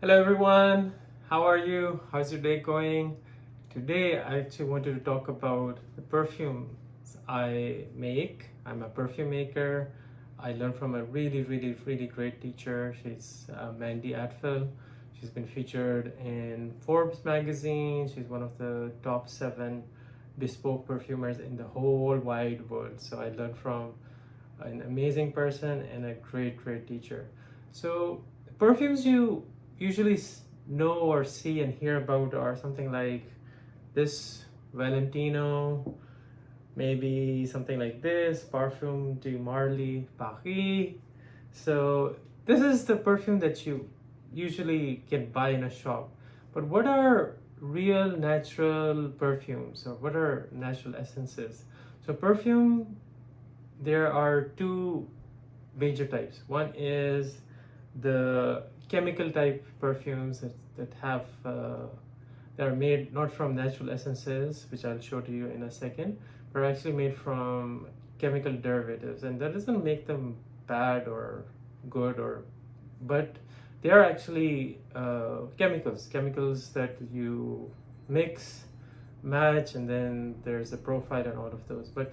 Hello everyone, how are you? How's your day going? Today I actually wanted to talk about the perfumes I make. I'm a perfume maker. I learned from a really great teacher. She's Mandy Aftel. She's been featured in Forbes magazine. She's one of the top 7 bespoke perfumers in the whole wide world. So I learned from an amazing person and a great teacher. So perfumes you usually know or see and hear about are something like this Valentino, maybe something like this Parfum de Marly Paris. So this is the perfume that you usually can buy in a shop. But what are real natural perfumes, or what are natural essences? So perfume, there are two major types. One is the chemical type perfumes that have that are made not from natural essences, which I'll show to you in a second, but are actually made from chemical derivatives, and that doesn't make them bad or good, or but they are actually chemicals that you mix, match, and then there's a profile and all of those. But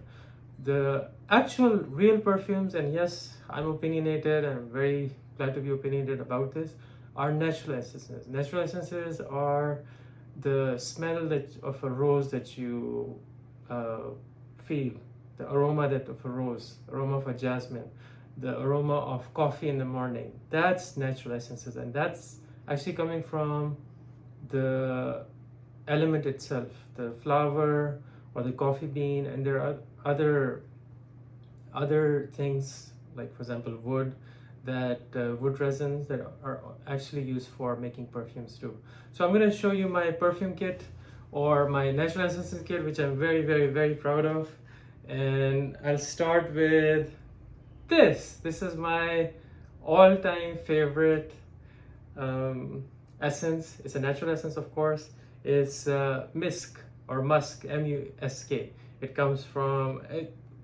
the actual real perfumes, and yes, I'm opinionated and I'm very glad to be opinionated about this, are natural essences. Natural essences are the smell of a rose that you uh, feel, the aroma that of a rose, aroma of a jasmine, the aroma of coffee in the morning. That's natural essences, and that's actually coming from the element itself, the flower or the coffee bean, and there are other things, like for example wood, that wood resins that are actually used for making perfumes too. So I'm going to show you my perfume kit, or my natural essences kit, which I'm very proud of. And I'll start with this is my all-time favorite essence. It's a natural essence, of course. It's misk, or musk, musk. It comes from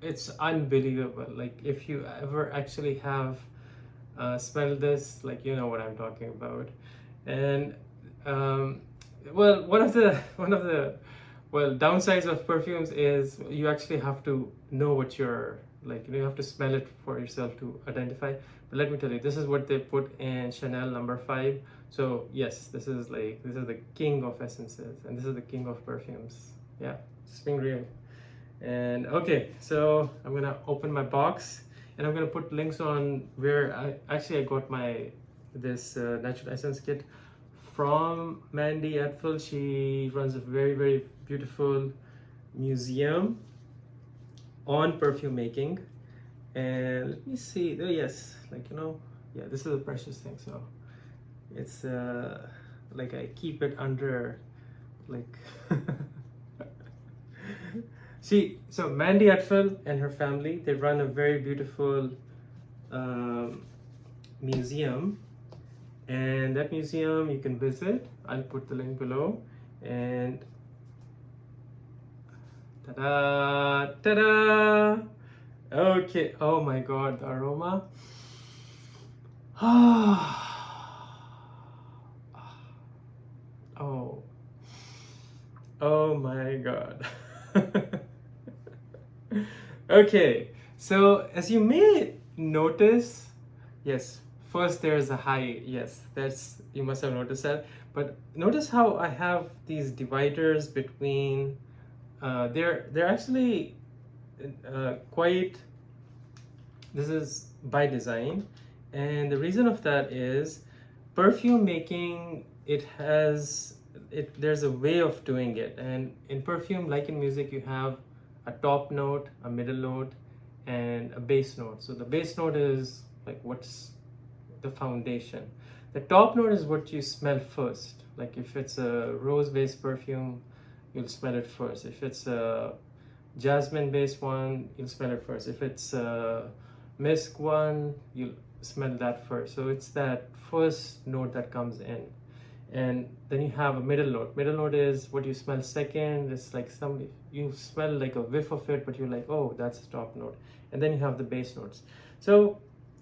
it's unbelievable. Like, if you ever actually have smelled this, like, you know what I'm talking about. And um, well, one of the downsides of perfumes is you actually have to know what you're like. You have to smell it for yourself to identify. But let me tell you, this is what they put in Chanel No. 5. So yes, this is the king of essences, and this is the king of perfumes. Yeah, just being real. And okay, so I'm gonna open my box, and I'm gonna put links on where I got my this natural essence kit from Mandy Aftel. She runs a very beautiful museum on perfume making. And let me see. Oh yes, yeah, this is a precious thing. So it's like I keep it under, like. See, so Mandy Aftel and her family, they run a very beautiful um, museum, and that museum you can visit. I'll put the link below. And ta-da, ta-da! Okay, oh my god, the aroma. Oh, oh my god. Okay, so as you may notice, yes, first there's a high, yes, that's, you must have noticed that. But notice how I have these dividers between, they're actually quite, this is by design. And the reason of that is perfume making, there's a way of doing it. And in perfume, like in music, you have a top note, a middle note, and a bass note. So the bass note is like what's the foundation. The top note is what you smell first. Like if it's a rose based perfume, you'll smell it first. If it's a jasmine based one, you'll smell it first. If it's a misk one, you'll smell that first. So it's that first note that comes in. And then you have a middle note. Middle note is what you smell second. It's like you smell like a whiff of it, but you're like, oh, that's the top note. And then you have the base notes. So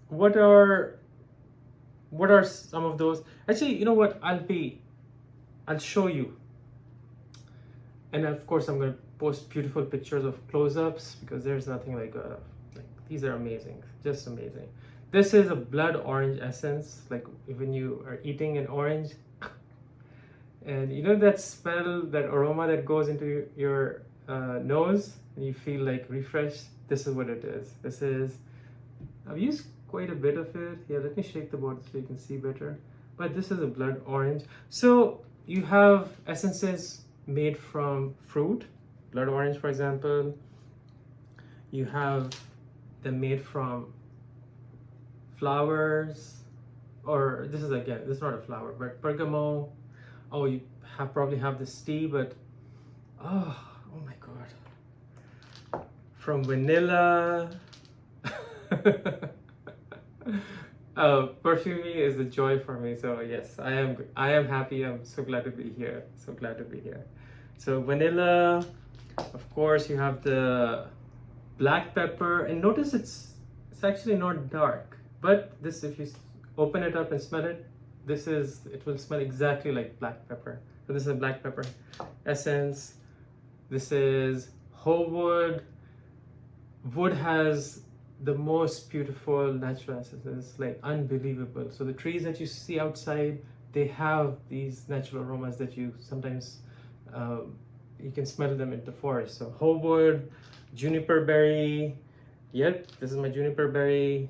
what are what are some of those? Actually, you know what? I'll show you. And of course, I'm going to post beautiful pictures of close-ups because there's nothing like these are amazing, just amazing. This is a blood orange essence, like when you are eating an orange, and you know that smell, that aroma that goes into your nose, and you feel like refreshed. This is what it is. This is, I've used quite a bit of it. Yeah, let me shake the bottle so you can see better. But this is a blood orange. So you have essences made from fruit, blood orange, for example. You have them made from flowers, or this is again, this is not a flower, but bergamot. Oh, you probably have this tea, but oh my god, from vanilla. Perfuming is a joy for me. So yes, I am happy. I'm so glad to be here. So glad to be here. So vanilla, of course, you have the black pepper, and notice it's actually not dark. But this, if you open it up and smell it, it will smell exactly like black pepper. So this is a black pepper essence. This is whole wood. Wood has the most beautiful natural essences, like unbelievable. So the trees that you see outside, they have these natural aromas that you sometimes you can smell them in the forest. So whole wood, juniper berry. Yep, this is my juniper berry.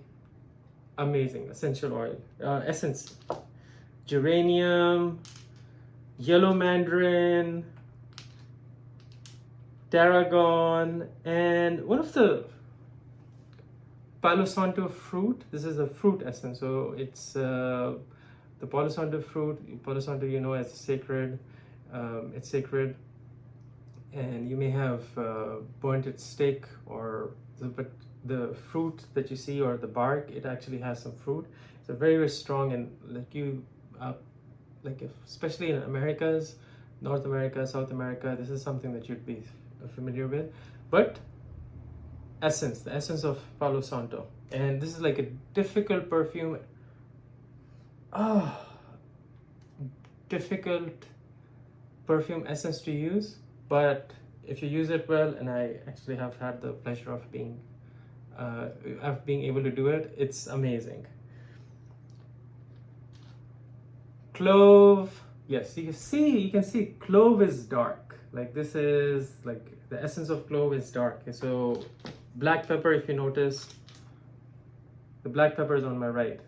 Amazing essential oil essence. Geranium, yellow mandarin, tarragon, and one of the Palo Santo fruit. This is a fruit essence, so it's the Palo Santo fruit. Palo Santo, you know, as sacred. It's sacred, and you may have burnt its stick, but the fruit that you see, or the bark, it actually has some fruit. It's a very, very strong, and especially in Americas, North America, South America, this is something that you'd be familiar with. But the essence of Palo Santo, and this is like a difficult perfume. Difficult perfume essence to use, but if you use it well, and I actually have had the pleasure of being able to do it, it's amazing. Clove, yes, you can see clove is dark. Like this is like the essence of clove is dark. So black pepper, if you notice, the black pepper is on my right,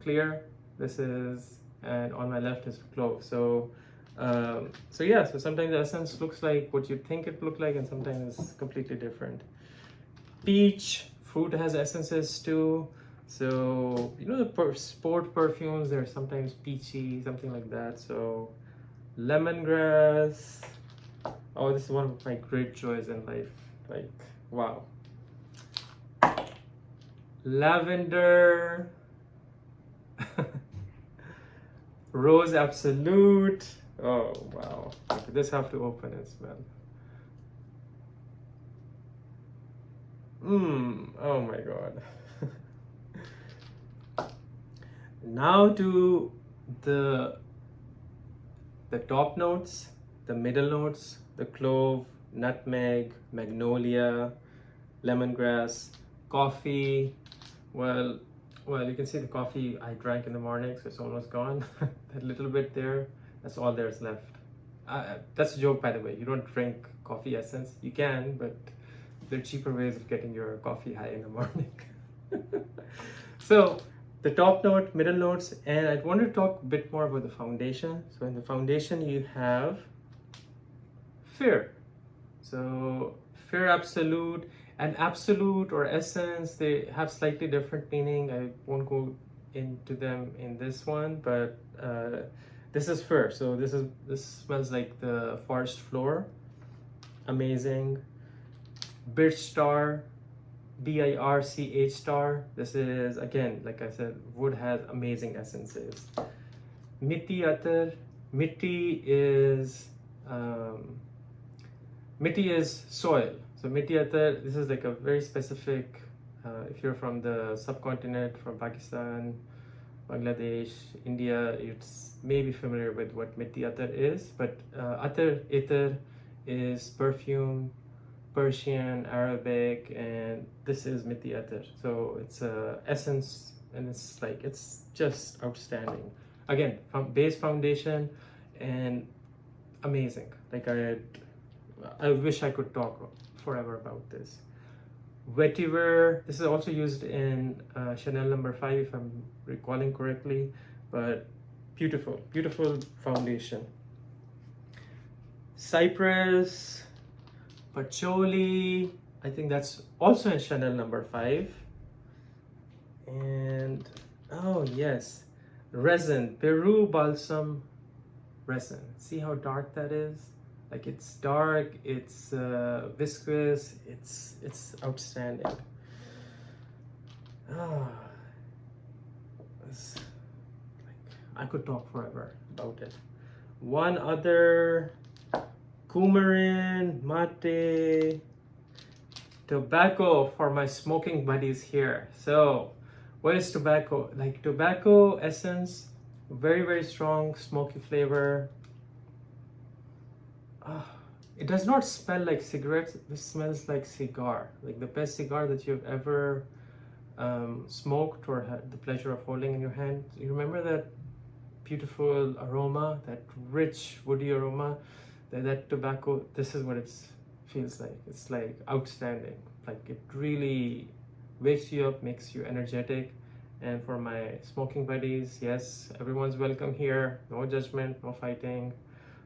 clear. This is, and on my left is clove. So yeah, so sometimes the essence looks like what you think it looked like, and sometimes it's completely different. Peach, fruit has essences too. So you know the sport perfumes, they're sometimes peachy, something like that. So lemongrass. Oh, this is one of my great joys in life. Like, wow. Lavender. Rose Absolute. Oh wow, this have to open and smell. Oh my god. Now to the top notes, the middle notes, the clove, nutmeg, magnolia, lemongrass, coffee. Well, you can see the coffee I drank in the morning, so it's almost gone. That little bit there, that's all there's left. That's a joke, by the way. You don't drink coffee essence. You can, but there are cheaper ways of getting your coffee high in the morning. So the top note, middle notes, and I wanted to talk a bit more about the foundation. So in the foundation, you have Fear. So Fear Absolute. And absolute or essence, they have slightly different meaning. I won't go into them in this one, but this is fir. So this smells like the forest floor. Amazing. Birch star, BIRCH star. This is, again, like I said, wood has amazing essences. Mitti atar. Mitti is soil. So mitti atar, this is like a very specific, if you're from the subcontinent, from Pakistan, Bangladesh, India, it's maybe familiar with what Mandy Aftel is, but Attar is perfume, Persian, Arabic, and this is Mandy Aftel. So it's a essence, and it's just outstanding. Again, base foundation, and amazing. Like I wish I could talk forever about this. Vetiver, this is also used in Chanel number 5 if I'm recalling correctly, but beautiful, beautiful foundation. Cypress, Patchouli, I think that's also in Chanel number 5. And oh yes, resin, Peru Balsam resin. See how dark that is? Like it's dark, it's viscous, it's outstanding. Ah, I could talk forever about it. One other, coumarin, mate, tobacco for my smoking buddies here. So, what is tobacco? Like tobacco essence, very, very strong smoky flavor. It does not smell like cigarettes. This smells like cigar, like the best cigar that you've ever smoked or had the pleasure of holding in your hand. You remember that beautiful aroma, that rich woody aroma, that tobacco? This is what it feels like. It's like outstanding. Like it really wakes you up, makes you energetic. And for my smoking buddies, yes, everyone's welcome here. No judgment, no fighting.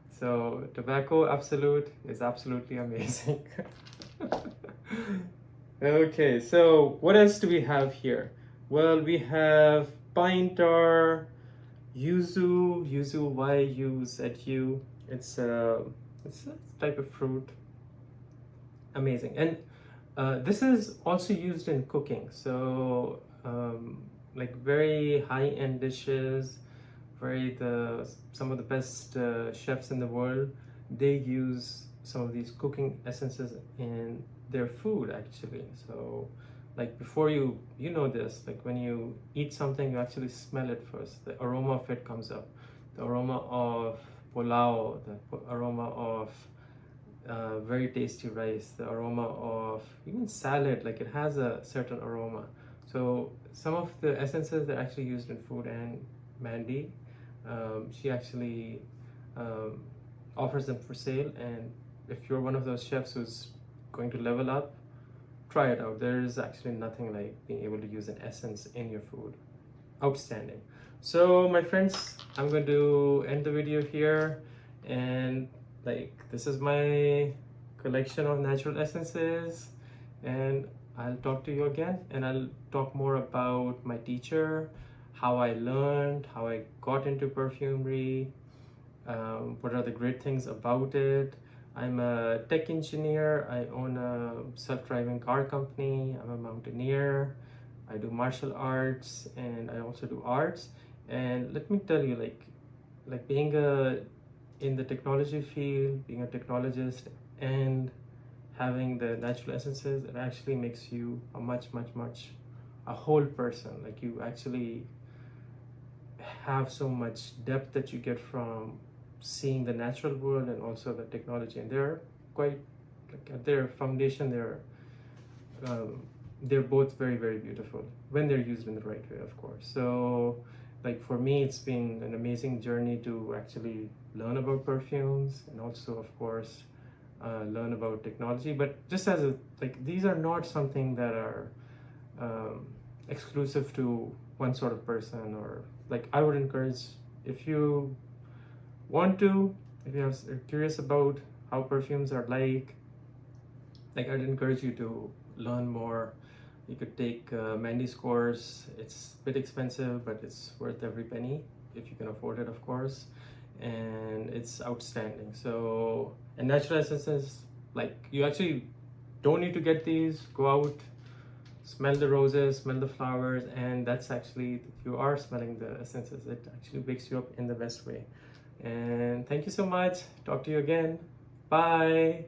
So tobacco absolute is absolutely amazing. Okay, so what else do we have here? Well, we have pine tar, yuzu, Y-U-Z-U. It's a type of fruit. Amazing. And this is also used in cooking. So like very high-end dishes, some of the best chefs in the world, they use some of these cooking essences in their food actually. So like before you know this, like when you eat something, you actually smell it first. The aroma of it comes up. The aroma of pulao, the aroma of very tasty rice, the aroma of even salad, like it has a certain aroma. So some of the essences that are actually used in food, and Mandy, she actually offers them for sale. And if you're one of those chefs who's going to level up, try it out. There is actually nothing like being able to use an essence in your food. Outstanding. So my friends, I'm going to end the video here, and like this is my collection of natural essences, and I'll talk to you again, and I'll talk more about my teacher, how I learned, how I got into perfumery, what are the great things about it. I'm a tech engineer. I own a self-driving car company. I'm a mountaineer. I do martial arts, and I also do arts. And let me tell you, like being in the technology field, being a technologist, and having the natural essences, it actually makes you a much a whole person. Like you actually have so much depth that you get from seeing the natural world and also the technology, and they're quite like at their foundation, they're both very beautiful when they're used in the right way, of course. So like for me, it's been an amazing journey to actually learn about perfumes, and also of course learn about technology. But just as these are not something that are exclusive to one sort of person, or like I would encourage, if you want to, if you're curious about how perfumes are like I'd encourage you to learn more. You could take Mandy's course. It's a bit expensive, but it's worth every penny if you can afford it, of course. And it's outstanding. So, and natural essences, like you actually don't need to get these. Go out, smell the roses, smell the flowers, and that's actually, you are smelling the essences. It actually wakes you up in the best way. And thank you so much. Talk to you again. Bye.